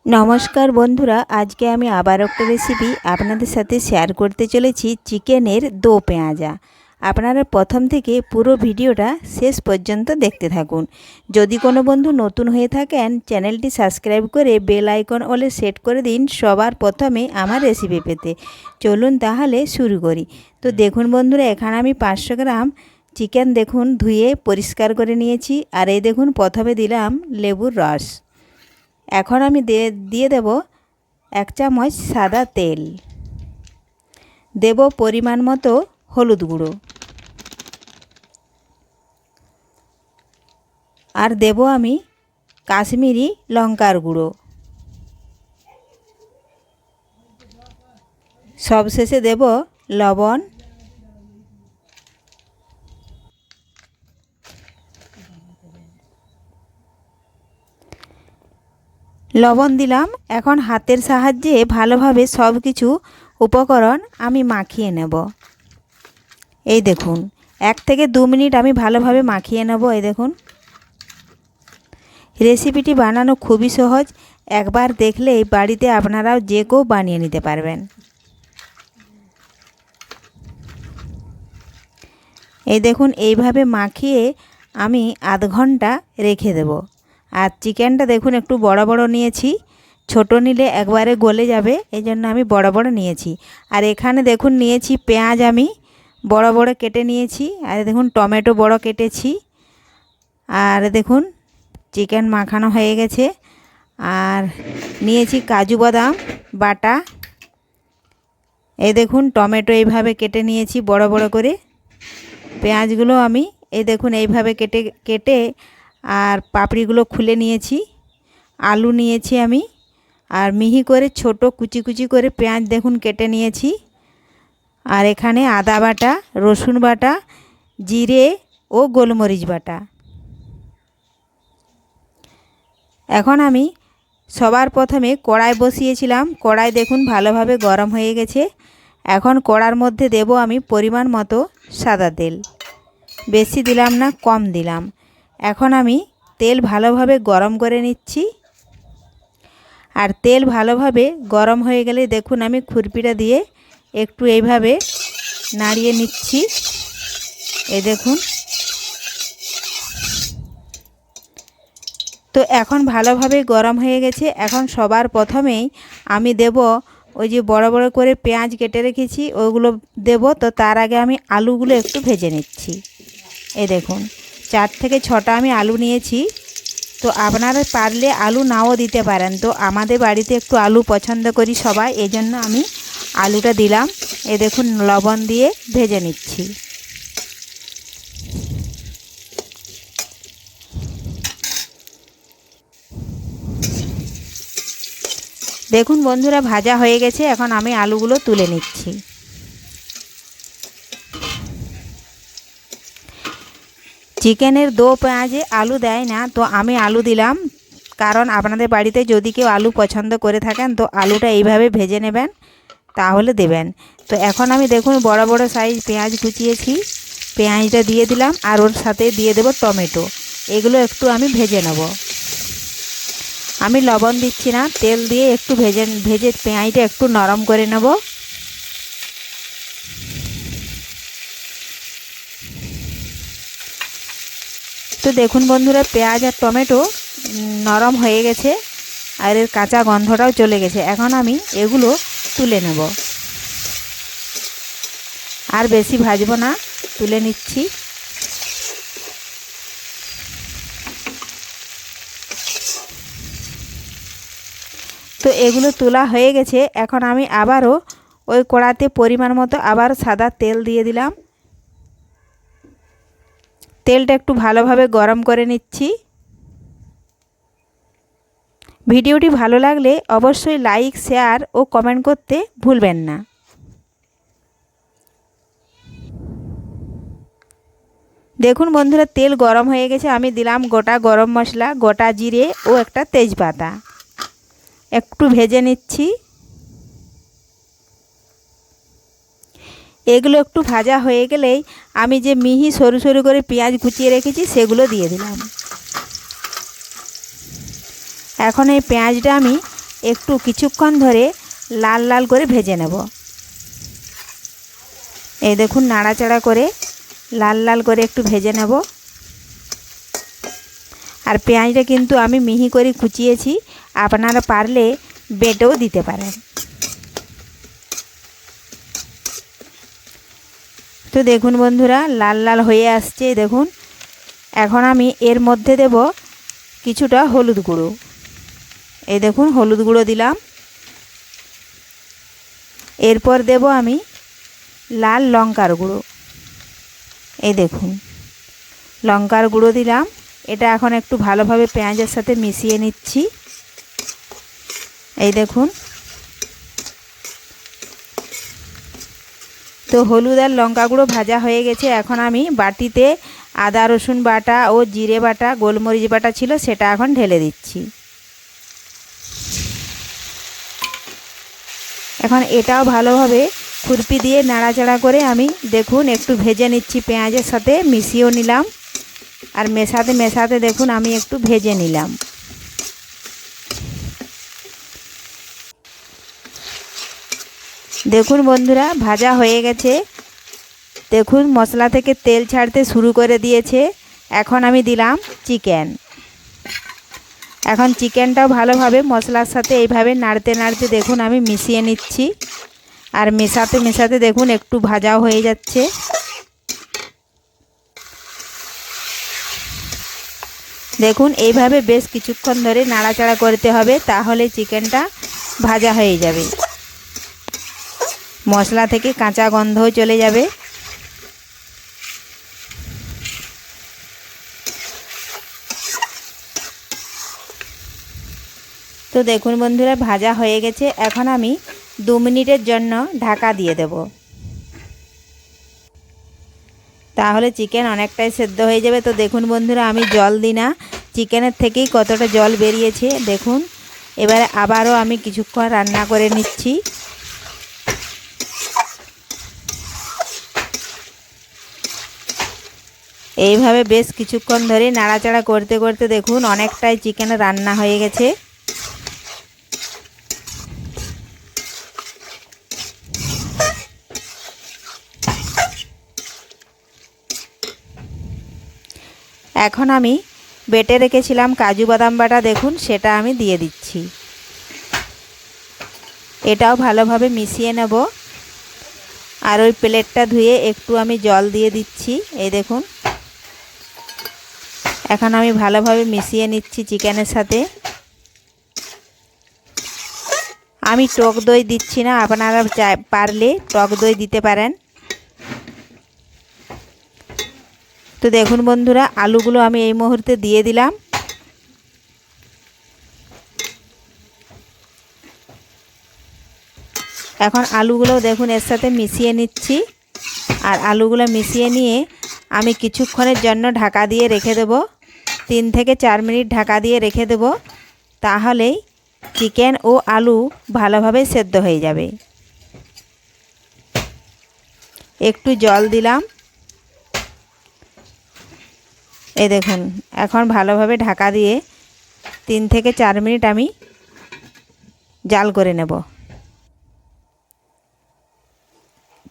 নমস্কার বন্ধুরা, আজকে আমি আবার একটা রেসিপি আপনাদের সাথে শেয়ার করতে চলেছি। চিকেনের দো পেঁয়াজা। আপনারা প্রথম থেকে পুরো ভিডিওটা শেষ পর্যন্ত দেখতে থাকুন। যদি কোনো বন্ধু নতুন হয়ে থাকেন, চ্যানেলটি সাবস্ক্রাইব করে বেল আইকন অলে সেট করে দিন সবার প্রথমে আমার রেসিপি পেতে। চলুন তাহলে শুরু করি। তো দেখুন বন্ধুরা, এখানে আমি 500 গ্রাম চিকেন দেখুন ধুয়ে পরিষ্কার করে নিয়েছি। আর এই দেখুন প্রথমে দিলাম লেবুর রস। এখন আমি দিয়ে দেব 1 চামচ সাদা তেল, দেব পরিমাণ মতো হলুদ গুঁড়ো, আর দেব আমি কাশ্মীরি লঙ্কার গুঁড়ো। সবশেষে দেব লবণ। লবণ দিলাম। এখন হাতের সাহায্যে ভালোভাবে সব কিছু উপকরণ আমি মাখিয়ে নেব। এই দেখুন 1 থেকে 2 মিনিট আমি ভালোভাবে মাখিয়ে নেব। এই দেখুন, রেসিপিটি বানানো খুবই সহজ। একবার দেখলেই বাড়িতে আপনারাও যে কেউ বানিয়ে নিতে পারবেন। এই দেখুন এইভাবে মাখিয়ে আমি আধ ঘন্টা রেখে দেব। আর চিকেনটা দেখুন একটু বড় বড় নিয়েছি, ছোট নিলে একবারে গলে যাবে, এই জন্য আমি বড় বড় নিয়েছি। আর এখানে দেখুন নিয়েছি পেঁয়াজ, আমি বড় বড় কেটে নিয়েছি। আর দেখুন টমেটো বড় কেটেছি। আর দেখুন চিকেন মাখানো হয়ে গেছে। আর নিয়েছি কাজু বাদাম বাটা। এই দেখুন টমেটো এইভাবে কেটে নিয়েছি বড় বড় করে। পেঁয়াজগুলো আমি এই দেখুন এইভাবে কেটে কেটে আর পাপড়িগুলো খুলে নিয়েছি। আলু নিয়েছি আমি, আর মিহি করে ছোট কুচি কুচি করে পেঁয়াজ দেখুন কেটে নিয়েছি। আর এখানে আদা বাটা, রসুন বাটা, জিরে ও গোলমরিচ বাটা। এখন আমি সবার প্রথমে কড়াই বসিয়েছিলাম। কড়াই দেখুন ভালোভাবে গরম হয়ে গেছে। এখন কড়ার মধ্যে দেব আমি পরিমাণ মতো সাদা তেল। বেশি দিলাম না, কম দিলাম। এখন আমি তেল ভালোভাবে গরম করে নিচ্ছি। আর তেল ভালোভাবে গরম হয়ে গেলে দেখুন আমি খুরপিটা দিয়ে একটু এইভাবে নাড়িয়ে নিচ্ছি। এই দেখুন, তো এখন ভালোভাবে গরম হয়ে গেছে। এখন সবার প্রথমেই আমি দেব ওই যে বড় বড় করে পেঁয়াজ কেটে রেখেছি, ওইগুলো দেব। তো তার আগে আমি আলুগুলো একটু ভেজে নিচ্ছি। এই দেখুন 4 থেকে 6টা আমি আলু নিয়েছি। তো আপনারা পারলে আলু নাও দিতে পারেন। তো আমাদের বাড়িতে একটু আলু পছন্দ করি সবাই, এই জন্য আমি আলুটা দিলাম। এই দেখুন লবণ দিয়ে ভেজে নিচ্ছি। দেখুন বন্ধুরা ভাজা হয়ে গেছে। এখন আমি আলুগুলো তুলে নিচ্ছি। চিকেনের দো পেঁয়াজে আলু দেয় না, তো আমি আলু দিলাম। কারণ আপনাদের বাড়িতে যদি কেউ আলু পছন্দ করে থাকেন তো আলুটা এইভাবে ভেজে নেবেন, তাহলে দেবেন। তো এখন আমি দেখুন বড় বড় সাইজ পেঁয়াজ কুচিয়েছি, পেঁয়াজটা দিয়ে দিলাম। আর ওর সাথে দিয়ে দেব টমেটো। এগুলো একটু আমি ভেজে নেব। আমি লবণ দিচ্ছি না, তেল দিয়ে একটু ভেজে পেঁয়াজটা একটু নরম করে নেব। তো দেখুন বন্ধুরা পেঁয়াজ আর টমেটো নরম হয়ে গেছে, আর এর কাঁচা গন্ধটাও চলে গেছে। এখন আমি এগুলো তুলে নেব। আর বেশি ভাজবো না, তুলে নিচ্ছি। তো এগুলো তোলা হয়ে গেছে। এখন আমি আবারও ওই কড়াতে পরিমাণ মতো আবার সাদা তেল দিয়ে দিলাম। তেলটা একটু ভালোভাবে গরম করে নিচ্ছি। ভিডিওটি ভালো লাগলে অবশ্যই লাইক, শেয়ার ও কমেন্ট করতে ভুলবেন না। দেখুন বন্ধুরা তেল গরম হয়ে গেছে। আমি দিলাম গোটা গরম মশলা, গোটা জিরে ও একটা তেজপাতা। একটু ভেজে নিচ্ছি। এগুলো একটু ভাজা হয়ে গেলেই আমি যে মিহি সরু সরু করে পেঁয়াজ কুচিয়ে রেখেছি সেগুলো দিয়ে দিলাম। এখন এই পেঁয়াজটা আমি একটু কিছুক্ষণ ধরে লাল লাল করে ভেজে নেব। এই দেখুন নাড়াচাড়া করে লাল লাল করে একটু ভেজে নেব। আর পেঁয়াজটা কিন্তু আমি মিহি করে কুচিয়েছি, আপনারা পারলে বেটেও দিতে পারেন। তো দেখুন বন্ধুরা লাল লাল হয়ে আসছে দেখুন। এখন আমি এর মধ্যে দেব কিছুটা হলুদ গুঁড়ো। এই দেখুন হলুদ গুঁড়ো দিলাম। এরপর দেব আমি লাল লঙ্কার গুঁড়ো। এই দেখুন লঙ্কার গুঁড়ো দিলাম। এটা এখন একটু ভালোভাবে পেঁয়াজের সাথে মিশিয়ে নিচ্ছি। এই দেখুন। তো হলুদ আর লঙ্কা গুঁড়ো ভাজা হয়ে গেছে। এখন আমি বাটিতে আদা রসুন বাটা ও জিরে বাটা গোলমরিচ বাটা ছিল সেটা এখন ঢেলে দিচ্ছি। এখন এটাও ভালোভাবে খুরপি দিয়ে নাড়াচাড়া করে আমি দেখুন একটু ভেজে নিচ্ছি, পেঁয়াজের সাথে মিশিয়েও নিলাম। আর মেশাতে মেশাতে দেখুন আমি একটু ভেজে নিলাম। দেখুন বন্ধুরা ভাজা হয়ে গেছে। দেখুন মশলা থেকে তেল ছাড়তে শুরু করে দিয়েছে। এখন আমি দিলাম চিকেন। এখন চিকেনটাও ভালোভাবে মশলার সাথে এইভাবে নাড়তে নাড়তে দেখুন আমি মিশিয়ে নিচ্ছি। আর মেশাতে মেশাতে দেখুন একটু ভাজাও হয়ে যাচ্ছে। দেখুন এইভাবে বেশ কিছুক্ষণ ধরে নাড়াচাড়া করতে হবে, তাহলে চিকেনটা ভাজা হয়ে যাবে, মশলা থেকে কাঁচা গন্ধও চলে যাবে। তো দেখুন বন্ধুরা ভাজা হয়ে গেছে। এখন আমি 2 মিনিটের জন্য ঢাকা দিয়ে দেব, তাহলে চিকেন অনেকটাই সেদ্ধ হয়ে যাবে। তো দেখুন বন্ধুরা আমি জল দিই না, চিকেনের থেকেই কতটা জল বেরিয়েছে দেখুন। এবারে আবারও আমি কিছুক্ষণ রান্না করে নিচ্ছি। এইভাবে বেশ কিছুক্ষণ ধরে নাড়াচাড়া করতে করতে দেখুন অনেকটাই চিকেন রান্না হয়ে গেছে। এখন আমি বেটে রেখেছিলাম কাজু বাদাম বাটা দেখুন সেটা আমি দিয়ে দিচ্ছি। এটাও ভালোভাবে মিশিয়ে নেব। আর ওই প্লেটটা ধুয়ে একটু আমি জল দিয়ে দিচ্ছি। এই দেখুন এখন আমি ভালোভাবে মিশিয়ে নিচ্ছি চিকেনের সাথে। আমি টক দই দিচ্ছি না, আপনারা পারলে টক দই দিতে পারেন। তো দেখুন বন্ধুরা আলুগুলো আমি এই মুহূর্তে দিয়ে দিলাম। এখন আলুগুলো দেখুন এর সাথে মিশিয়ে নিচ্ছি। আর আলুগুলো মিশিয়ে নিয়ে আমি কিছুক্ষণের জন্য ঢাকা দিয়ে রেখে দেব। 3 থেকে 4 মিনিট ঢাকা দিয়ে রেখে দেব, তাহলেই চিকেন ও আলু ভালোভাবে সেদ্ধ হয়ে যাবে। একটু জল দিলাম। এই দেখুন এখন ভালোভাবে ঢাকা দিয়ে 3 থেকে 4 মিনিট আমি জাল করে নেব।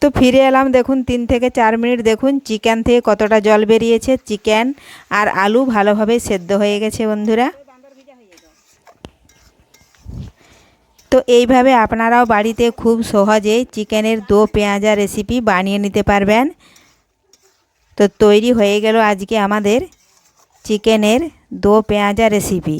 তো ফিরে এলাম দেখুন 3 থেকে 4 মিনিট। দেখুন চিকেন থেকে কতটা জল বেরিয়েছে। চিকেন আর আলু ভালোভাবে সেদ্ধ হয়ে গেছে বন্ধুরা। তো এইভাবে আপনারাও বাড়িতে খুব সহজেই চিকেনের দো পেঁয়াজা রেসিপি বানিয়ে নিতে পারবেন। তো তৈরি হয়ে গেল আজকে আমাদের চিকেনের দো পেঁয়াজা রেসিপি।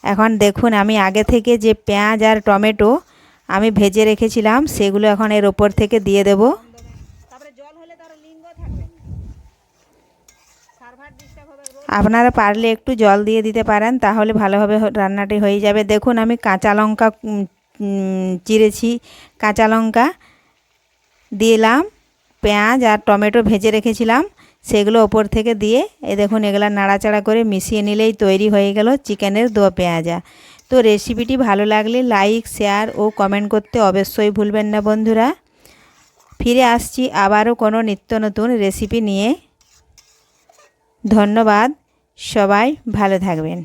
এখন দেখুন আমি আগে থেকে যে পেঁয়াজ আর টমেটো আমি ভেজে রেখেছিলাম সেগুলো এখন এর ওপর থেকে দিয়ে দেব। আপনারা পারলে একটু জল দিয়ে দিতে পারেন, তাহলে ভালোভাবে রান্নাটি হয়ে যাবে। দেখুন আমি কাঁচা লঙ্কা চিরেছি, কাঁচা লঙ্কা দিলাম, পেঁয়াজ আর টমেটো ভেজে রেখেছিলাম সেগুলো ওপর থেকে দিয়ে এই দেখুন এগুলো নাড়াচাড়া করে মিশিয়ে নিলেই তৈরি হয়ে গেল চিকেনের দো পেঁয়াজা। তো রেসিপিটি ভালো লাগলে লাইক শেয়ার ও কমেন্ট করতে অবশ্যই ভুলবেন না বন্ধুরা। ফিরে আসছি আবারও কোনো নিত্য নতুন রেসিপি নিয়ে। ধন্যবাদ, সবাই ভালো থাকবেন।